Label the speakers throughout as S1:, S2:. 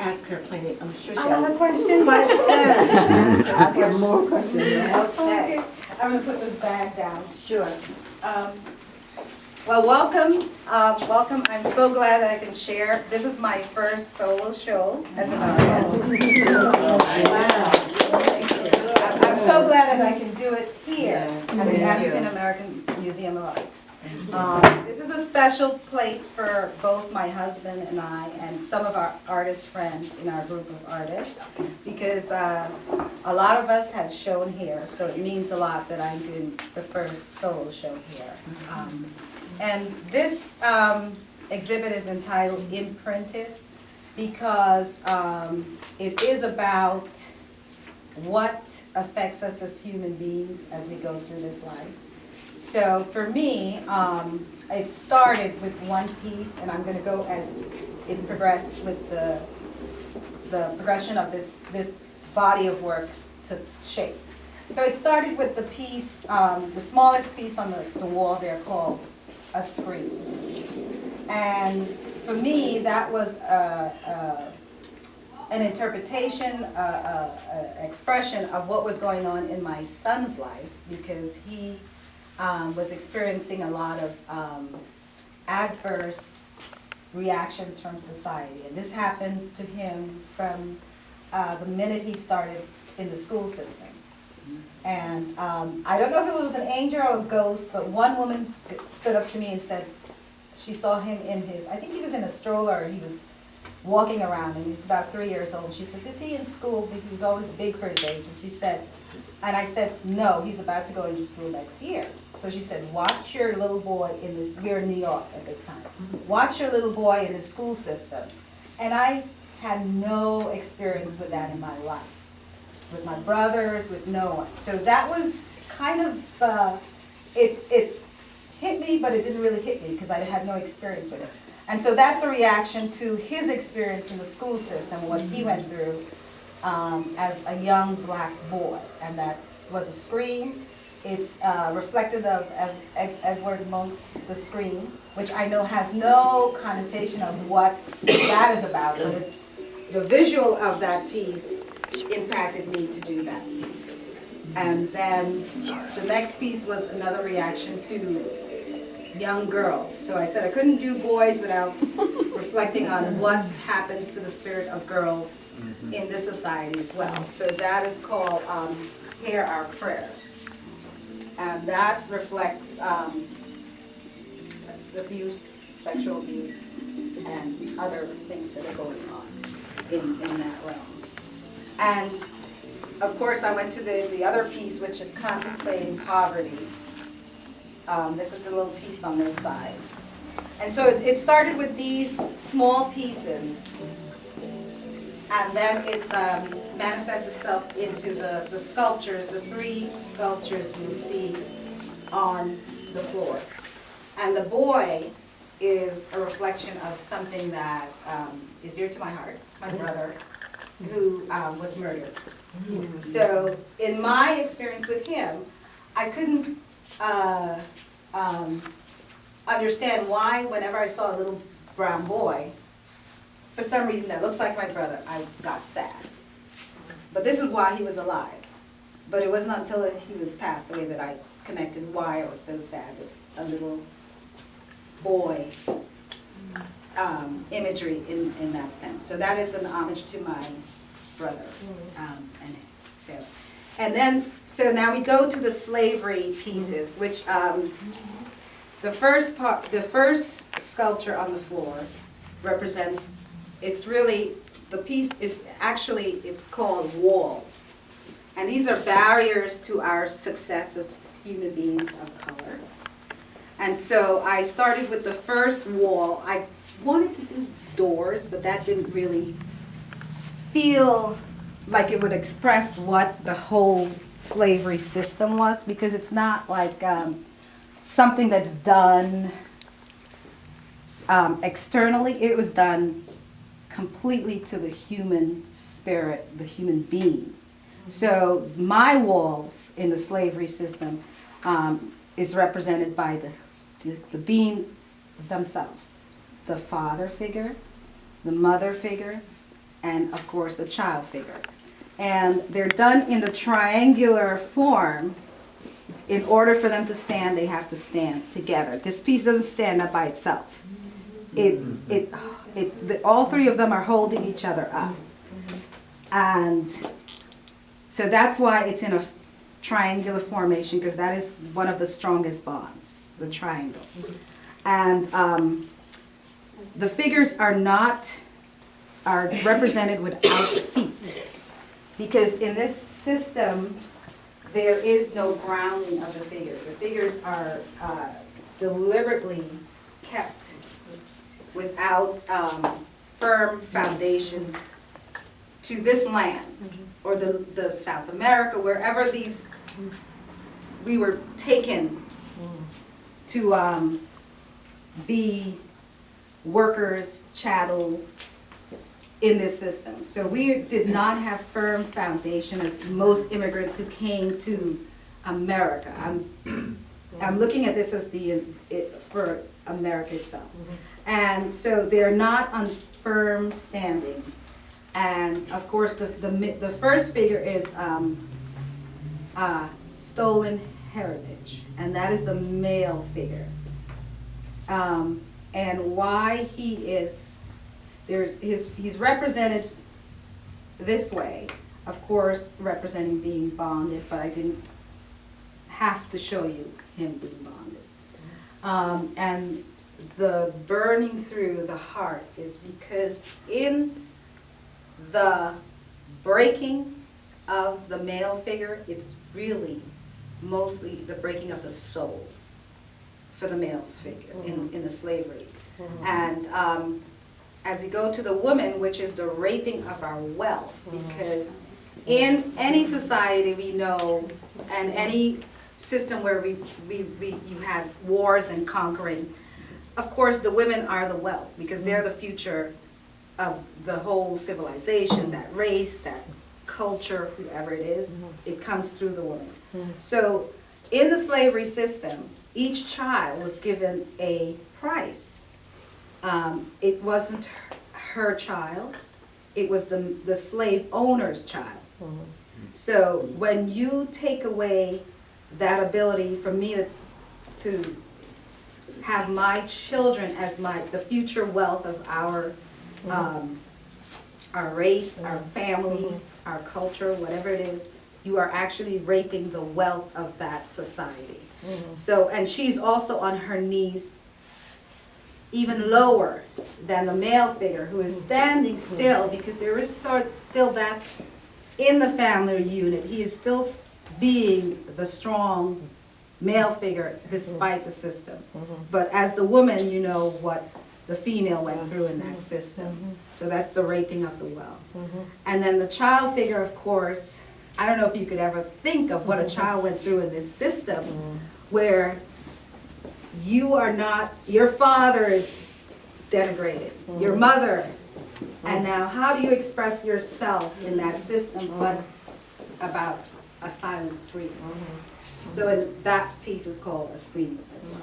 S1: ask her plenty. I'm sure she
S2: I have
S1: has
S2: a question.
S1: I've got more questions.
S2: Okay. I'm going to put this bag down.
S1: Sure.
S2: Well, welcome. Welcome. I'm so glad that I can share. This is my first solo show as an artist.
S1: Wow.
S2: I'm so glad that I can do it here
S1: Yes.
S2: at the
S1: Thank
S2: African
S1: you.
S2: American Museum of Arts. This is a special place for both my husband and I and some of our artist friends in our group of artists, because a lot of us have shown here, so it means a lot that I'm doing the first solo show here. And this exhibit is entitled Imprinted, because it is about what affects us as human beings as we go through this life. So for me, it started with one piece, and I'm going to go as it progressed with the progression of this body of work to shape. So it started with the piece, the smallest piece on the wall there, called A Scream. And for me, that was an interpretation, expression of what was going on in my son's life, because he was experiencing a lot of adverse reactions from society. And this happened to him from the minute he started in the school system. And I don't know if it was an angel or a ghost, but one woman stood up to me and said she saw him in his, I think he was in a stroller, he was walking around, and he was about 3 years old. And she says, is he in school? Because he was always big for his age. And she said, and I said, no, he's about to go into school next year. So she said, watch your little boy in this, we're in New York at this time, watch your little boy in the school system. And I had no experience with that in my life, with my brothers, with no one. So that was kind of, it hit me, but it didn't really hit me because I had no experience with it. And so that's a reaction to his experience in the school system, what he went through as a young black boy. And that was A Scream. It's reflective of Edward Monk's The Scream, which I know has no connotation of what that is about, but the visual of that piece impacted me to do that piece. And then the next piece was another reaction to young girls. So I said I couldn't do boys without reflecting on what happens to the spirit of girls in this society as well. So that is called Hear Our Prayers. And that reflects abuse, sexual abuse, and other things that are going on in that realm. And of course I went to the other piece, which is Contemplating Poverty. This is the little piece on this side. And so it started with these small pieces, and then it manifests itself into the sculptures, the 3 sculptures you see on the floor. And the boy is a reflection of something that is dear to my heart, my brother, who was murdered. So in my experience with him, I couldn't understand why whenever I saw a little brown boy, for some reason that looks like my brother, I got sad. But this is why he was alive. But it was not until he was passed away that I connected why I was so sad with a little boy imagery in that sense. So that is an homage to my brother. So now we go to the slavery pieces, which the first sculpture on the floor represents, it's really, the piece, it's called Walls. And these are barriers to our success as human beings of color. And so I started with the first wall. I wanted to do doors, but that didn't really feel like it would express what the whole slavery system was, because it's not like something that's done externally. It was done completely to the human spirit, the human being. So my walls in the slavery system is represented by the being themselves, the father figure, the mother figure, and of course the child figure. And they're done in the triangular form. In order for them to stand, they have to stand together. This piece doesn't stand up by itself. All three of them are holding each other up. And so that's why it's in a triangular formation, because that is one of the strongest bonds, the triangle. And the figures are represented without feet, because in this system, there is no grounding of the figures. The figures are deliberately kept without firm foundation to this land, or the South America, wherever we were taken to be workers, chattel in this system. So we did not have firm foundation as most immigrants who came to America. I'm looking at this as for America itself. And so they're not on firm standing. And of course, the first figure is stolen heritage, and that is the male figure. And why he's represented this way, of course, representing being bonded, but I didn't have to show you him being bonded. And the burning through the heart is because in the breaking of the male figure, it's really mostly the breaking of the soul for the male's figure in the slavery. And as we go to the woman, which is the raping of our wealth, because in any society we know, and any system where you had wars and conquering, of course the women are the wealth, because they're the future of the whole civilization, that race, that culture, whoever it is, it comes through the woman. So in the slavery system, each child was given a price. It wasn't her child, it was the slave owner's child. So when you take away that ability for me to have my children as the future wealth of our race, our family, our culture, whatever it is, you are actually raping the wealth of that society. So, and she's also on her knees even lower than the male figure, who is standing still, because there is still that in the family unit. He is still being the strong male figure despite the system. But as the woman, you know what the female went through in that system. So that's the raping of the wealth. And then the child figure, of course, I don't know if you could ever think of what a child went through in this system, where you are not, your father is denigrated, your mother, and now how do you express yourself in that system but about a silent scream? So that piece is called a scream as well.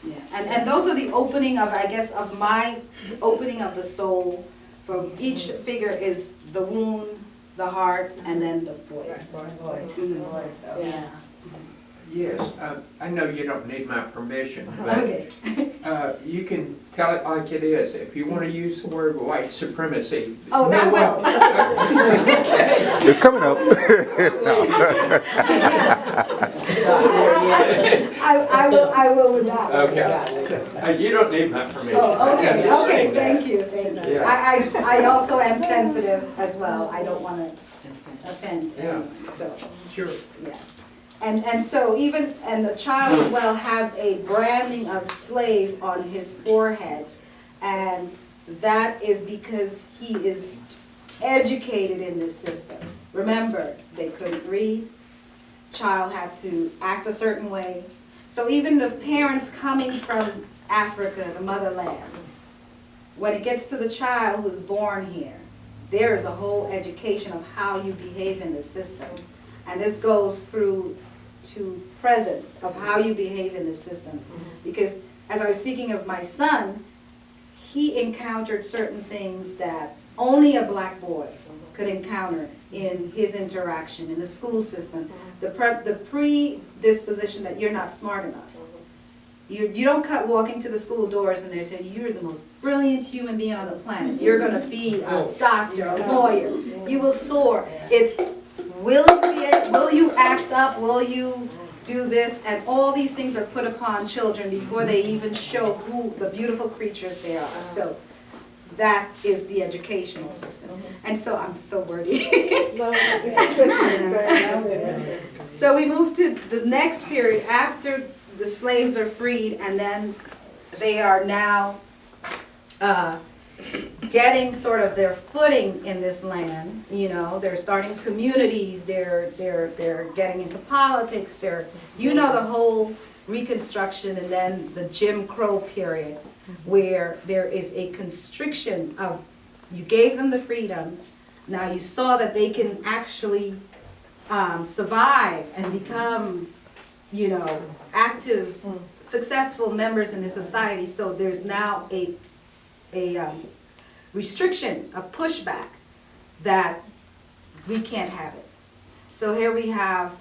S2: Yeah, and those are the opening of, I guess, of my opening of the soul. For each figure is the wound, the heart, and then the voice. Yeah.
S3: Yes, I know you don't need my permission, but
S2: Okay.
S3: You can tell it like it is. If you want to use the word white supremacy.
S2: Oh, that will.
S4: It's coming up.
S2: I will with that.
S3: Okay. You don't need my permission.
S2: Oh, okay,
S3: I'm just
S2: okay,
S3: saying that.
S2: thank you.
S3: Yeah.
S2: I also am sensitive as well. I don't want to offend anyone, so,
S3: Sure.
S2: yes. And so even, and the child as well has a branding of slave on his forehead. And that is because he is educated in this system. Remember, they couldn't read. Child had to act a certain way. So even the parents coming from Africa, the motherland, when it gets to the child who's born here, there is a whole education of how you behave in the system. And this goes through to present of how you behave in this system. Because as I was speaking of my son, he encountered certain things that only a black boy could encounter in his interaction in the school system. The predisposition that you're not smart enough. You don't walk into the school doors and they say, you're the most brilliant human being on the planet. You're going to be a doctor, a lawyer. You will soar. It's, will you act up? Will you do this? And all these things are put upon children before they even show who the beautiful creatures they are. So that is the educational system. And so I'm so wordy. So we move to the next period after the slaves are freed, and then they are now getting sort of their footing in this land. You know, they're starting communities, they're getting into politics, you know, the whole Reconstruction, and then the Jim Crow period, where there is a constriction of, you gave them the freedom, now you saw that they can actually survive and become, you know, active, successful members in the society. So there's now a restriction, a pushback that we can't have it. So here we have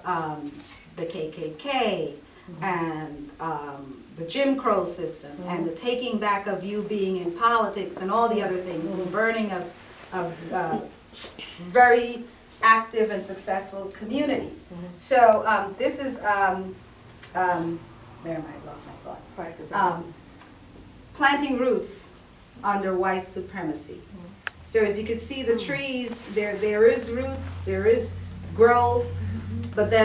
S2: the KKK and the Jim Crow system and the taking back of you being in politics and all the other things, and burning of very active and successful communities. So this is, where am I? Lost my thought. Planting roots under white supremacy. So as you can see, the trees, there is roots, there is growth, but then